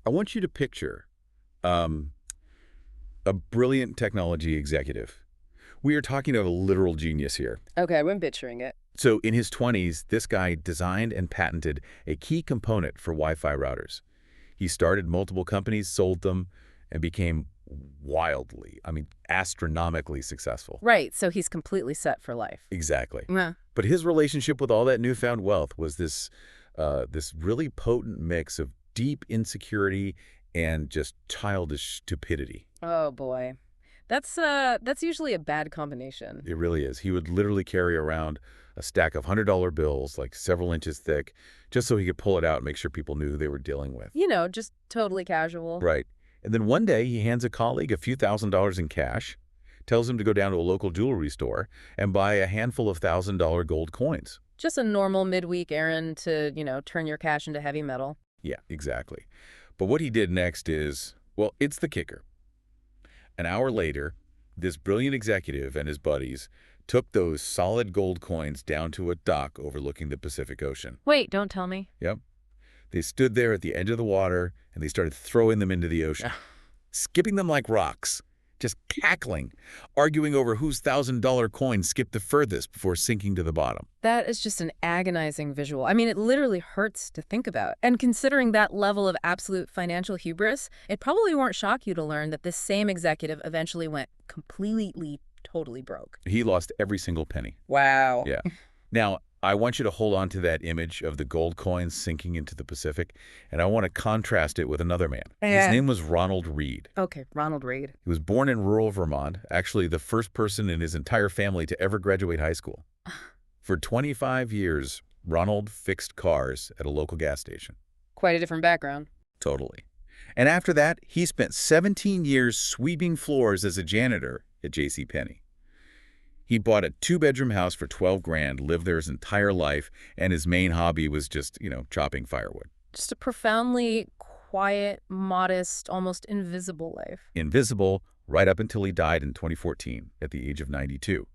I want you to picture um, a brilliant technology executive. We are talking of a literal genius here. Okay, I'm picturing it. So in his 20s, this guy designed and patented a key component for Wi-Fi routers. He started multiple companies, sold them, and became wildly, astronomically successful. Right, so he's completely set for life. Exactly. Yeah. But his relationship with all that newfound wealth was this really potent mix of deep insecurity and just childish stupidity. Oh boy. That's usually a bad combination. It really is. He would literally carry around a stack of $100 bills, like several inches thick, just so he could pull it out and make sure people knew who they were dealing with. You know, just totally casual. Right. And then one day he hands a colleague a few $1,000s in cash, tells him to go down to a local jewelry store and buy a handful of $1,000 gold coins. Just a normal midweek errand to, turn your cash into heavy metal. Yeah, exactly. But what he did next is, well, it's the kicker. An hour later, this brilliant executive and his buddies took those solid gold coins down to a dock overlooking the Pacific Ocean. Wait, don't tell me. Yep. They stood there at the edge of the water, and they started throwing them into the ocean, skipping them like rocks, just cackling, arguing over whose $1,000 coin skipped the furthest before sinking to the bottom. That is just an agonizing visual. I mean, it literally hurts to think about. And considering that level of absolute financial hubris, it probably won't shock you to learn that this same executive eventually went completely, totally broke. He lost every single penny. Wow. Yeah. Now, I want you to hold on to that image of the gold coins sinking into the Pacific, and I want to contrast it with another man. His name was Ronald Reed. Okay, Ronald Reed. He was born in rural Vermont, actually the first person in his entire family to ever graduate high school. For 25 years, Ronald fixed cars at a local gas station. Quite a different background. Totally. And after that, he spent 17 years sweeping floors as a janitor at JCPenney. He bought a 2-bedroom house for $12 grand, lived there his entire life, and his main hobby was just, chopping firewood. Just a profoundly quiet, modest, almost invisible life. Invisible right up until he died in 2014 at the age of 92.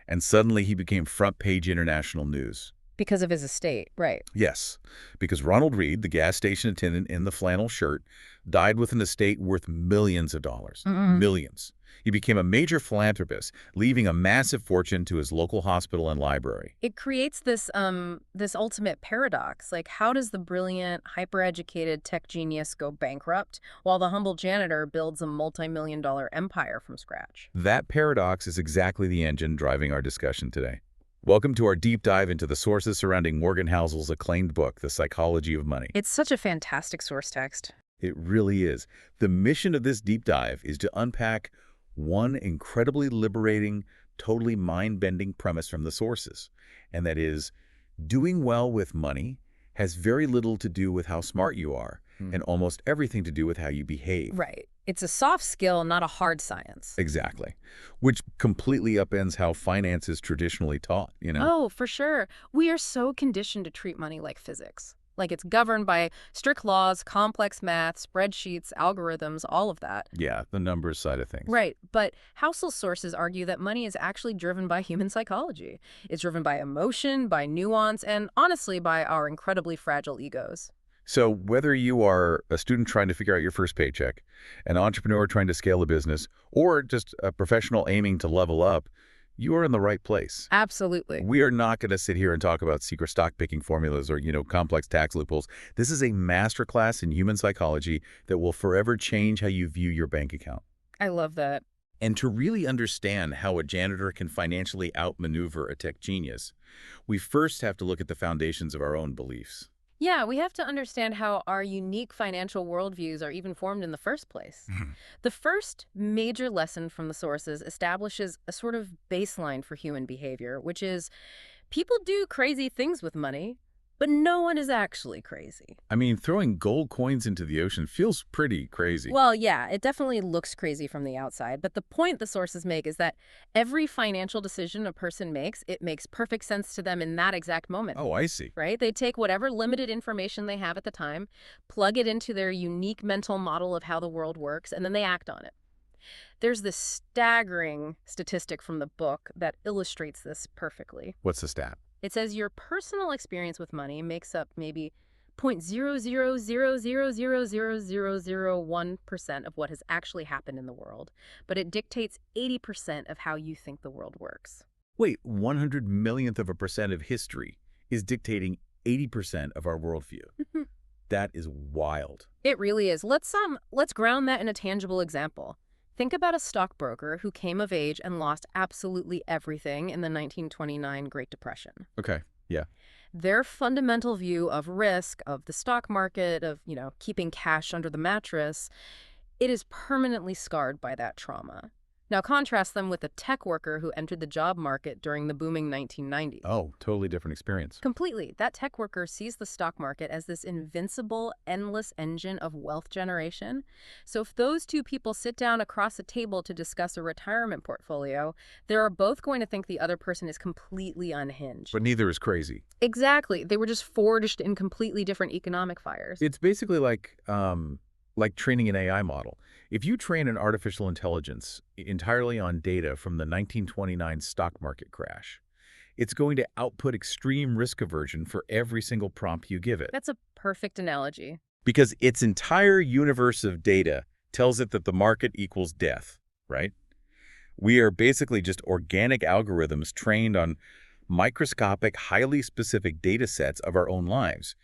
And suddenly he became front-page international news. Because of his estate, right. Yes, because Ronald Reed, the gas station attendant in the flannel shirt, died with an estate worth millions of dollars. Millions. He became a major philanthropist, leaving a massive fortune to his local hospital and library. It creates this ultimate paradox. Like, how does the brilliant, hyper-educated tech genius go bankrupt while the humble janitor builds a multi-million-dollar empire from scratch? That paradox is exactly the engine driving our discussion today. Welcome to our deep dive into the sources surrounding Morgan Housel's acclaimed book, The Psychology of Money. It's such a fantastic source text. It really is. The mission of this deep dive is to unpack one incredibly liberating, totally mind-bending premise from the sources, and that is, doing well with money has very little to do with how smart you are, and almost everything to do with how you behave. Right. It's a soft skill, not a hard science. Exactly. Which completely upends how finance is traditionally taught, Oh, for sure. We are so conditioned to treat money like physics. Like it's governed by strict laws, complex math, spreadsheets, algorithms, all of that. Yeah, the numbers side of things. Right. But Housel's sources argue that money is actually driven by human psychology. It's driven by emotion, by nuance, and honestly by our incredibly fragile egos. So whether you are a student trying to figure out your first paycheck, an entrepreneur trying to scale a business, or just a professional aiming to level up, you are in the right place. Absolutely. We are not going to sit here and talk about secret stock picking formulas or, complex tax loopholes. This is a masterclass in human psychology that will forever change how you view your bank account. I love that. And to really understand how a janitor can financially outmaneuver a tech genius, we first have to look at the foundations of our own beliefs. Yeah, we have to understand how our unique financial worldviews are even formed in the first place. The first major lesson from the sources establishes a sort of baseline for human behavior, which is people do crazy things with money, but no one is actually crazy. Throwing gold coins into the ocean feels pretty crazy. Well, yeah, it definitely looks crazy from the outside, but the point the sources make is that every financial decision a person makes, it makes perfect sense to them in that exact moment. Oh, I see. Right? They take whatever limited information they have at the time, plug it into their unique mental model of how the world works, and then they act on it. There's this staggering statistic from the book that illustrates this perfectly. What's the stat? It says your personal experience with money makes up maybe 0.000000001% of what has actually happened in the world, but it dictates 80% of how you think the world works. Wait, 100 millionth of a percent of history is dictating 80% of our worldview. That is wild. It really is. Let's ground that in a tangible example. Think about a stockbroker who came of age and lost absolutely everything in the 1929 Great Depression. Okay, yeah. Their fundamental view of risk, of the stock market, of, keeping cash under the mattress, it is permanently scarred by that trauma. Now contrast them with a tech worker who entered the job market during the booming 1990s. Oh, totally different experience. Completely. That tech worker sees the stock market as this invincible, endless engine of wealth generation. So if those two people sit down across a table to discuss a retirement portfolio, they are both going to think the other person is completely unhinged. But neither is crazy. Exactly. They were just forged in completely different economic fires. It's basically like training an AI model. If you train an artificial intelligence entirely on data from the 1929 stock market crash, it's going to output extreme risk aversion for every single prompt you give it. That's a perfect analogy. Because its entire universe of data tells it that the market equals death, right? We are basically just organic algorithms trained on microscopic, highly specific data sets of our own lives.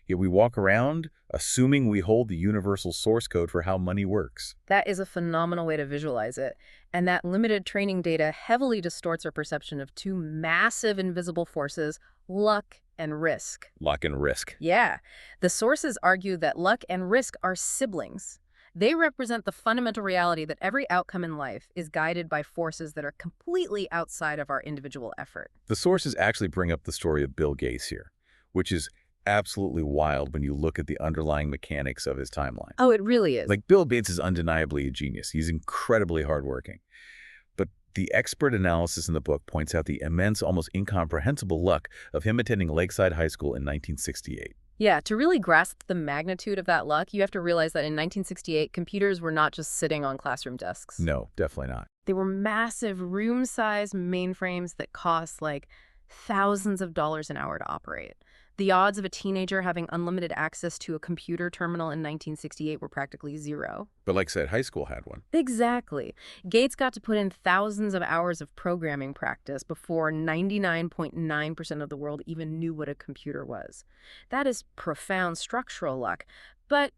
Yet we walk around assuming we hold the universal source code for how money works. That is a phenomenal way to visualize it. And that limited training data heavily distorts our perception of two massive invisible forces, luck and risk. Luck and risk. Yeah. The sources argue that luck and risk are siblings. They represent the fundamental reality that every outcome in life is guided by forces that are completely outside of our individual effort. The sources actually bring up the story of Bill Gates here, which is absolutely wild when you look at the underlying mechanics of his timeline. Oh, it really is. Like, Bill Gates is undeniably a genius. He's incredibly hardworking. But the expert analysis in the book points out the immense, almost incomprehensible luck of him attending Lakeside High School in 1968. Yeah, to really grasp the magnitude of that luck, you have to realize that in 1968, computers were not just sitting on classroom desks. No, definitely not. They were massive room-sized mainframes that cost like thousands of dollars an hour to operate. The odds of a teenager having unlimited access to a computer terminal in 1968 were practically zero. But Lakeside High School had one. Exactly. Gates got to put in thousands of hours of programming practice before 99.9% of the world even knew what a computer was. That is profound structural luck. But,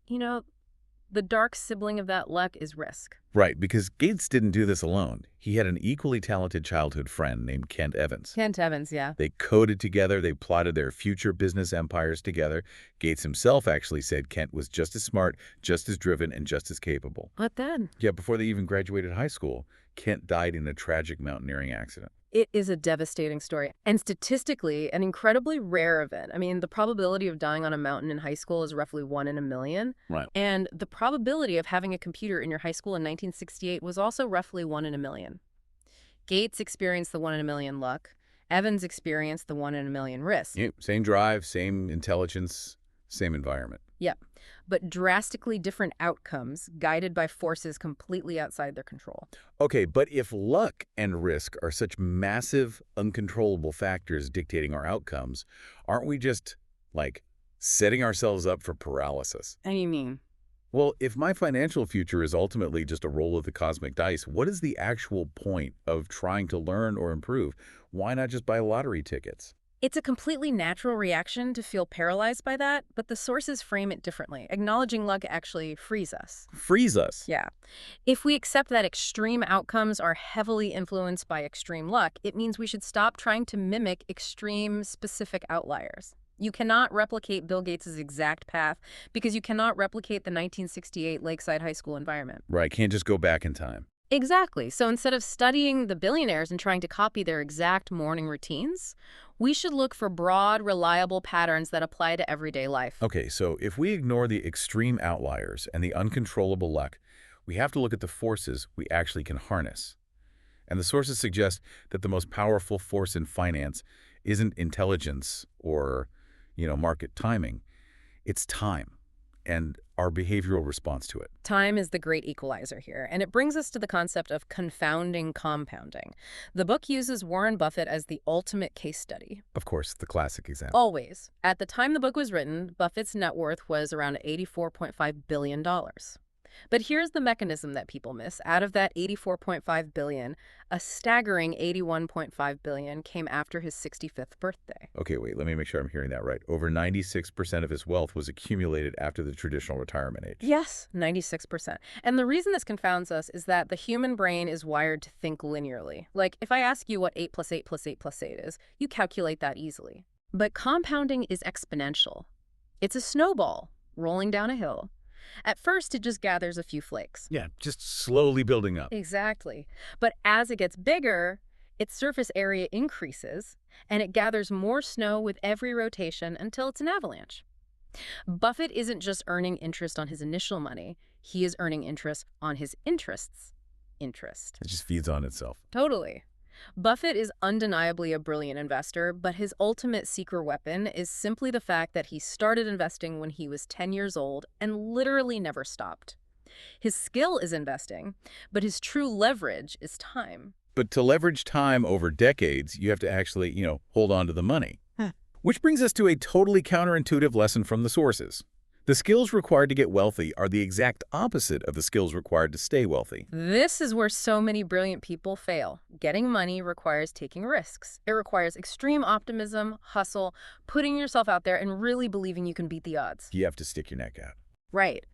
the dark sibling of that luck is risk. Right, because Gates didn't do this alone. He had an equally talented childhood friend named Kent Evans. Kent Evans, yeah. They coded together. They plotted their future business empires together. Gates himself actually said Kent was just as smart, just as driven, and just as capable. What then? Yeah, before they even graduated high school, Kent died in a tragic mountaineering accident. It is a devastating story, and statistically, an incredibly rare event. I mean, the probability of dying on a mountain in high school is roughly 1 in a million. Right. And the probability of having a computer in your high school in 1968 was also roughly 1 in a million. Gates experienced the 1 in a million luck. Evans experienced the 1 in a million risk. Yeah, same drive, same intelligence, same environment. Yep. But drastically different outcomes guided by forces completely outside their control. Okay, but if luck and risk are such massive, uncontrollable factors dictating our outcomes, aren't we just, setting ourselves up for paralysis? What do you mean? Well, if my financial future is ultimately just a roll of the cosmic dice, what is the actual point of trying to learn or improve? Why not just buy lottery tickets? It's a completely natural reaction to feel paralyzed by that, but the sources frame it differently. Acknowledging luck actually frees us. Frees us? Yeah. If we accept that extreme outcomes are heavily influenced by extreme luck, it means we should stop trying to mimic extreme specific outliers. You cannot replicate Bill Gates' exact path because you cannot replicate the 1968 Lakeside High School environment. Right, can't just go back in time. Exactly. So instead of studying the billionaires and trying to copy their exact morning routines, we should look for broad, reliable patterns that apply to everyday life. Okay, so if we ignore the extreme outliers and the uncontrollable luck, we have to look at the forces we actually can harness. And the sources suggest that the most powerful force in finance isn't intelligence or, market timing. It's time. and our behavioral response to it. Time is the great equalizer here, and it brings us to the concept of confounding compounding. The book uses Warren Buffett as the ultimate case study. Of course, the classic example. Always. At the time the book was written, Buffett's net worth was around $84.5 billion. But here's the mechanism that people miss. Out of that $84.5 billion, a staggering $81.5 billion came after his 65th birthday. Okay, wait, let me make sure I'm hearing that right. Over 96% of his wealth was accumulated after the traditional retirement age. Yes, 96%. And the reason this confounds us is that the human brain is wired to think linearly. Like, if I ask you what 8 plus 8 plus 8 plus 8 is, you calculate that easily. But compounding is exponential. It's a snowball rolling down a hill. At first, it just gathers a few flakes. Yeah, just slowly building up. Exactly. But as it gets bigger, its surface area increases, and it gathers more snow with every rotation until it's an avalanche. Buffett isn't just earning interest on his initial money. He is earning interest on his interest's interest. It just feeds on itself. Totally. Buffett is undeniably a brilliant investor, but his ultimate secret weapon is simply the fact that he started investing when he was 10 years old and literally never stopped. His skill is investing, but his true leverage is time. But to leverage time over decades, you have to actually, hold on to the money. Which brings us to a totally counterintuitive lesson from the sources. The skills required to get wealthy are the exact opposite of the skills required to stay wealthy. This is where so many brilliant people fail. Getting money requires taking risks. It requires extreme optimism, hustle, putting yourself out there, and really believing you can beat the odds. You have to stick your neck out. Right.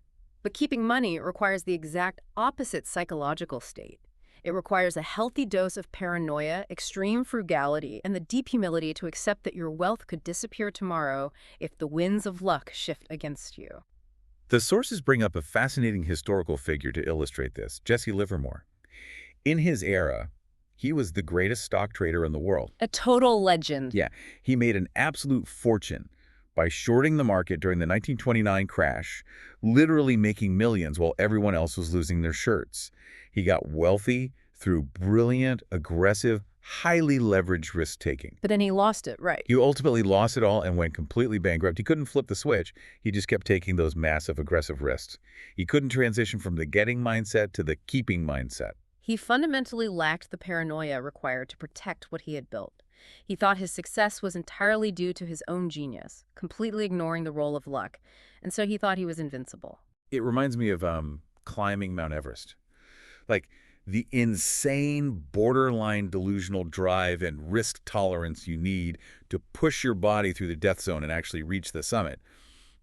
But keeping money requires the exact opposite psychological state. It requires a healthy dose of paranoia, extreme frugality, and the deep humility to accept that your wealth could disappear tomorrow if the winds of luck shift against you. The sources bring up a fascinating historical figure to illustrate this, Jesse Livermore. In his era, he was the greatest stock trader in the world. A total legend. Yeah, he made an absolute fortune by shorting the market during the 1929 crash, literally making millions while everyone else was losing their shirts. He got wealthy through brilliant, aggressive, highly leveraged risk-taking. But then he lost it, right? He ultimately lost it all and went completely bankrupt. He couldn't flip the switch. He just kept taking those massive, aggressive risks. He couldn't transition from the getting mindset to the keeping mindset. He fundamentally lacked the paranoia required to protect what he had built. He thought his success was entirely due to his own genius, completely ignoring the role of luck, and so he thought he was invincible. It reminds me of climbing Mount Everest. Like, the insane, borderline delusional drive and risk tolerance you need to push your body through the death zone and actually reach the summit.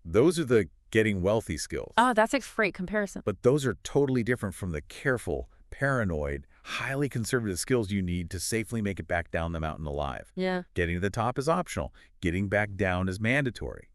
Those are the getting wealthy skills. Oh, that's a great comparison. But those are totally different from the careful, paranoid, highly conservative skills you need to safely make it back down the mountain alive. Yeah. Getting to the top is optional. Getting back down is mandatory.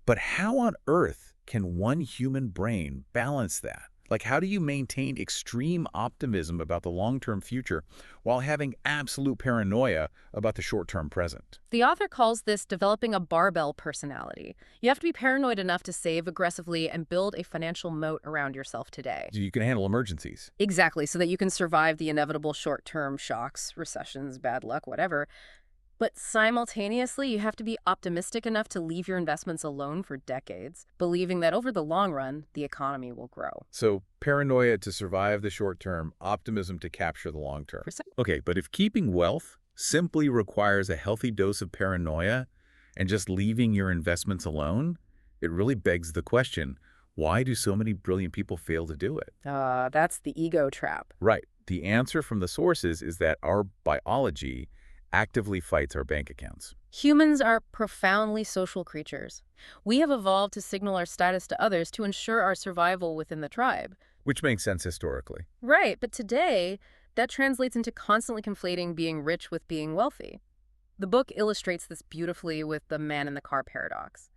But how on earth can one human brain balance that? Like, how do you maintain extreme optimism about the long-term future while having absolute paranoia about the short-term present? The author calls this developing a barbell personality. You have to be paranoid enough to save aggressively and build a financial moat around yourself today. You can handle emergencies. Exactly, so that you can survive the inevitable short-term shocks, recessions, bad luck, whatever. But simultaneously, you have to be optimistic enough to leave your investments alone for decades, believing that over the long run, the economy will grow. So paranoia to survive the short term, optimism to capture the long term. Okay, but if keeping wealth simply requires a healthy dose of paranoia and just leaving your investments alone, it really begs the question, why do so many brilliant people fail to do it? That's the ego trap. Right. The answer from the sources is that our biology actively fights our bank accounts. Humans are profoundly social creatures. We have evolved to signal our status to others to ensure our survival within the tribe. Which makes sense historically. Right, but today, that translates into constantly conflating being rich with being wealthy. The book illustrates this beautifully with the man in the car paradox.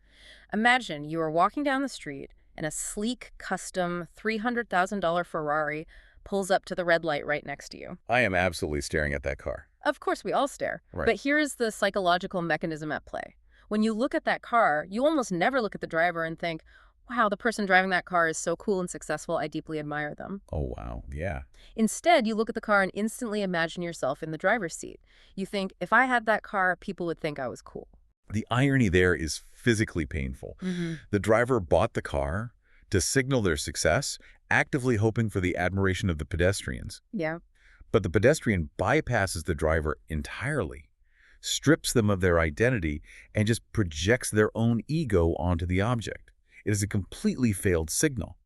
Imagine you are walking down the street and a sleek, custom $300,000 Ferrari pulls up to the red light right next to you. I am absolutely staring at that car. Of course, we all stare. Right. But here's the psychological mechanism at play. When you look at that car, you almost never look at the driver and think, wow, the person driving that car is so cool and successful, I deeply admire them. Oh, wow. Yeah. Instead, you look at the car and instantly imagine yourself in the driver's seat. You think, if I had that car, people would think I was cool. The irony there is physically painful. Mm-hmm. The driver bought the car to signal their success, actively hoping for the admiration of the pedestrians. Yeah. But the pedestrian bypasses the driver entirely, strips them of their identity, and just projects their own ego onto the object. It is a completely failed signal.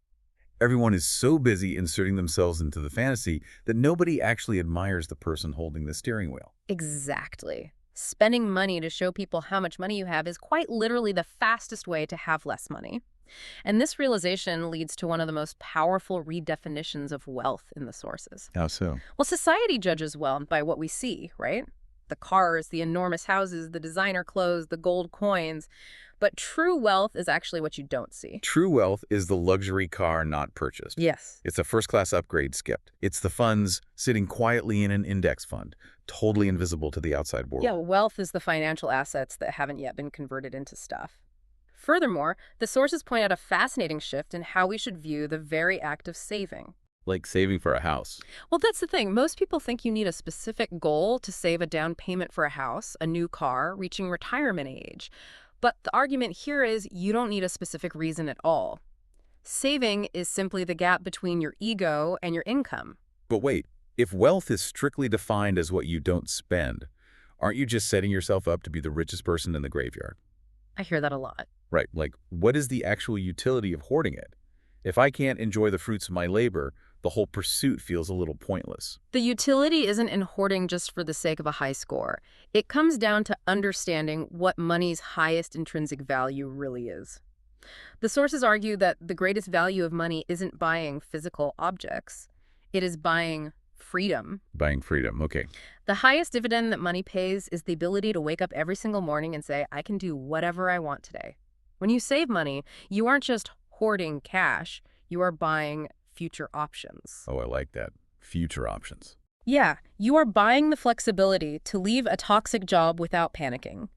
Everyone is so busy inserting themselves into the fantasy that nobody actually admires the person holding the steering wheel. Exactly. Spending money to show people how much money you have is quite literally the fastest way to have less money. And this realization leads to one of the most powerful redefinitions of wealth in the sources. How so? Well, society judges wealth by what we see, right? The cars, the enormous houses, the designer clothes, the gold coins. But true wealth is actually what you don't see. True wealth is the luxury car not purchased. Yes. It's a first-class upgrade skipped. It's the funds sitting quietly in an index fund, totally invisible to the outside world. Yeah, wealth is the financial assets that haven't yet been converted into stuff. Furthermore, the sources point out a fascinating shift in how we should view the very act of saving. Like saving for a house. Well, that's the thing. Most people think you need a specific goal to save a down payment for a house, a new car, reaching retirement age. But the argument here is you don't need a specific reason at all. Saving is simply the gap between your ego and your income. But wait, if wealth is strictly defined as what you don't spend, aren't you just setting yourself up to be the richest person in the graveyard? I hear that a lot. Right, like what is the actual utility of hoarding it? If I can't enjoy the fruits of my labor, the whole pursuit feels a little pointless. The utility isn't in hoarding just for the sake of a high score. It comes down to understanding what money's highest intrinsic value really is. The sources argue that the greatest value of money isn't buying physical objects. It is buying freedom. Buying freedom, okay. The highest dividend that money pays is the ability to wake up every single morning and say, I can do whatever I want today. When you save money, you aren't just hoarding cash, you are buying future options. Oh, I like that. Future options. Yeah, you are buying the flexibility to leave a toxic job without panicking.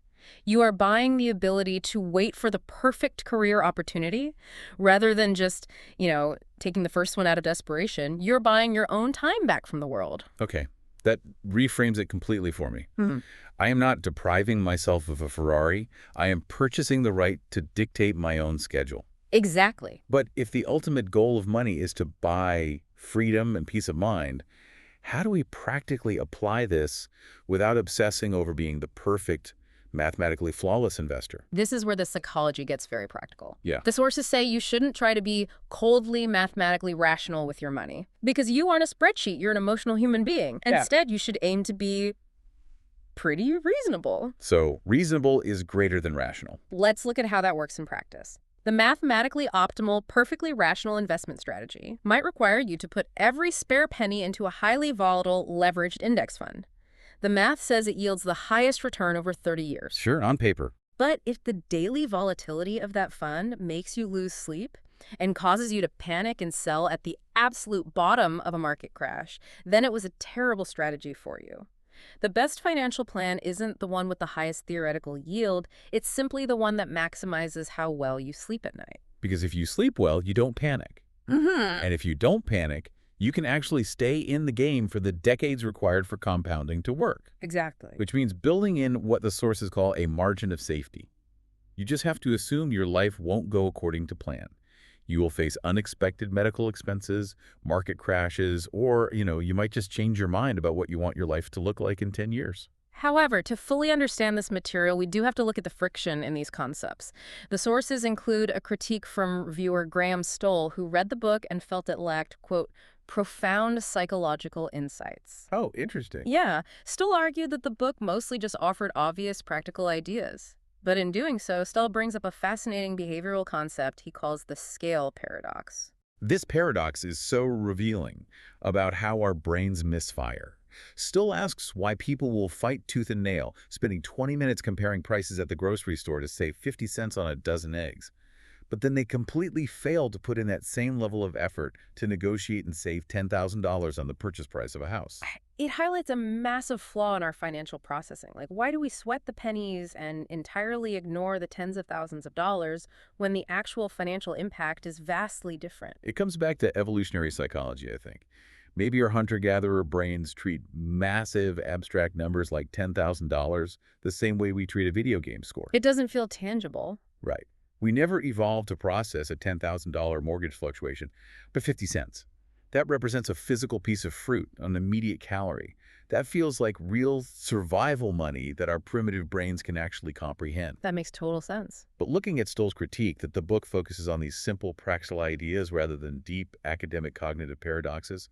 You are buying the ability to wait for the perfect career opportunity rather than just, taking the first one out of desperation. You're buying your own time back from the world. Okay, that reframes it completely for me. Hmm. I am not depriving myself of a Ferrari. I am purchasing the right to dictate my own schedule. Exactly. But if the ultimate goal of money is to buy freedom and peace of mind, how do we practically apply this without obsessing over being the perfect, mathematically flawless investor? This is where the psychology gets very practical. Yeah. The sources say you shouldn't try to be coldly, mathematically rational with your money because you aren't a spreadsheet. You're an emotional human being. Yeah. Instead, you should aim to be pretty reasonable. So reasonable is greater than rational. Let's look at how that works in practice. The mathematically optimal, perfectly rational investment strategy might require you to put every spare penny into a highly volatile, leveraged index fund. The math says it yields the highest return over 30 years. Sure, on paper. But if the daily volatility of that fund makes you lose sleep and causes you to panic and sell at the absolute bottom of a market crash, then it was a terrible strategy for you. The best financial plan isn't the one with the highest theoretical yield. It's simply the one that maximizes how well you sleep at night. Because if you sleep well, you don't panic. Mm-hmm. And if you don't panic, you can actually stay in the game for the decades required for compounding to work. Exactly. Which means building in what the sources call a margin of safety. You just have to assume your life won't go according to plan. You will face unexpected medical expenses, market crashes, or, you might just change your mind about what you want your life to look like in 10 years. However, to fully understand this material, we do have to look at the friction in these concepts. The sources include a critique from reviewer Graham Stoll, who read the book and felt it lacked, quote, profound psychological insights. Oh, interesting. Yeah, Stoll argued that the book mostly just offered obvious practical ideas. But in doing so, Stoll brings up a fascinating behavioral concept he calls the scale paradox. This paradox is so revealing about how our brains misfire. Stoll asks why people will fight tooth and nail, spending 20 minutes comparing prices at the grocery store to save 50 cents on a dozen eggs. But then they completely fail to put in that same level of effort to negotiate and save $10,000 on the purchase price of a house. It highlights a massive flaw in our financial processing. Like, why do we sweat the pennies and entirely ignore the tens of thousands of dollars when the actual financial impact is vastly different? It comes back to evolutionary psychology, I think. Maybe our hunter-gatherer brains treat massive abstract numbers like $10,000 the same way we treat a video game score. It doesn't feel tangible. Right. We never evolved to process a $10,000 mortgage fluctuation, but 50 cents. That represents a physical piece of fruit, an immediate calorie. That feels like real survival money that our primitive brains can actually comprehend. That makes total sense. But looking at Stoll's critique that the book focuses on these simple practical ideas rather than deep academic cognitive paradoxes,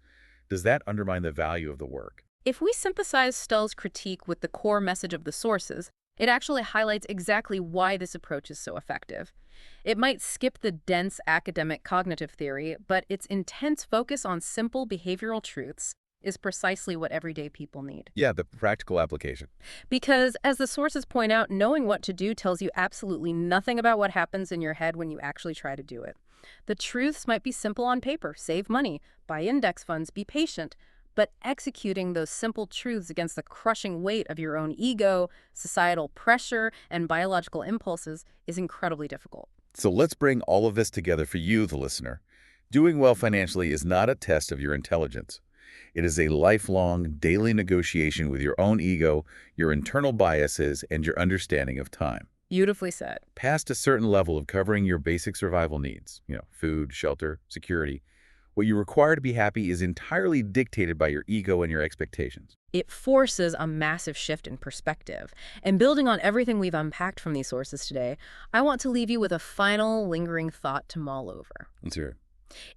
does that undermine the value of the work? If we synthesize Stull's critique with the core message of the sources, it actually highlights exactly why this approach is so effective. It might skip the dense academic cognitive theory, but its intense focus on simple behavioral truths is precisely what everyday people need. Yeah, the practical application. Because, as the sources point out, knowing what to do tells you absolutely nothing about what happens in your head when you actually try to do it. The truths might be simple on paper: save money, buy index funds, be patient. But executing those simple truths against the crushing weight of your own ego, societal pressure, and biological impulses is incredibly difficult. So let's bring all of this together for you, the listener. Doing well financially is not a test of your intelligence. It is a lifelong, daily negotiation with your own ego, your internal biases, and your understanding of time. Beautifully said. Past a certain level of covering your basic survival needs, food, shelter, security, what you require to be happy is entirely dictated by your ego and your expectations. It forces a massive shift in perspective. And building on everything we've unpacked from these sources today, I want to leave you with a final lingering thought to mull over. Let's hear it.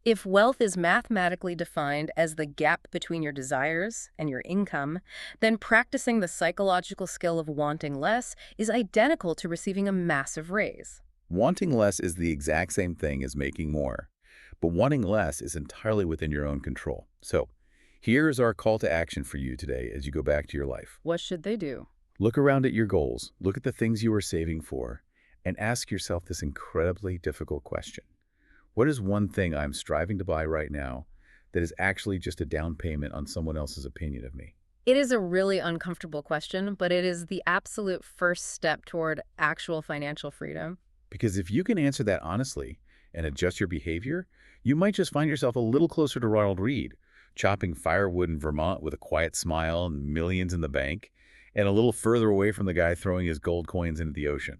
If wealth is mathematically defined as the gap between your desires and your income, then practicing the psychological skill of wanting less is identical to receiving a massive raise. Wanting less is the exact same thing as making more. But wanting less is entirely within your own control. So, here's our call to action for you today as you go back to your life. What should they do? Look around at your goals, look at the things you are saving for, and ask yourself this incredibly difficult question. What is one thing I'm striving to buy right now that is actually just a down payment on someone else's opinion of me? It is a really uncomfortable question, but it is the absolute first step toward actual financial freedom. Because if you can answer that honestly and adjust your behavior, you might just find yourself a little closer to Ronald Reed, chopping firewood in Vermont with a quiet smile and millions in the bank, and a little further away from the guy throwing his gold coins into the ocean.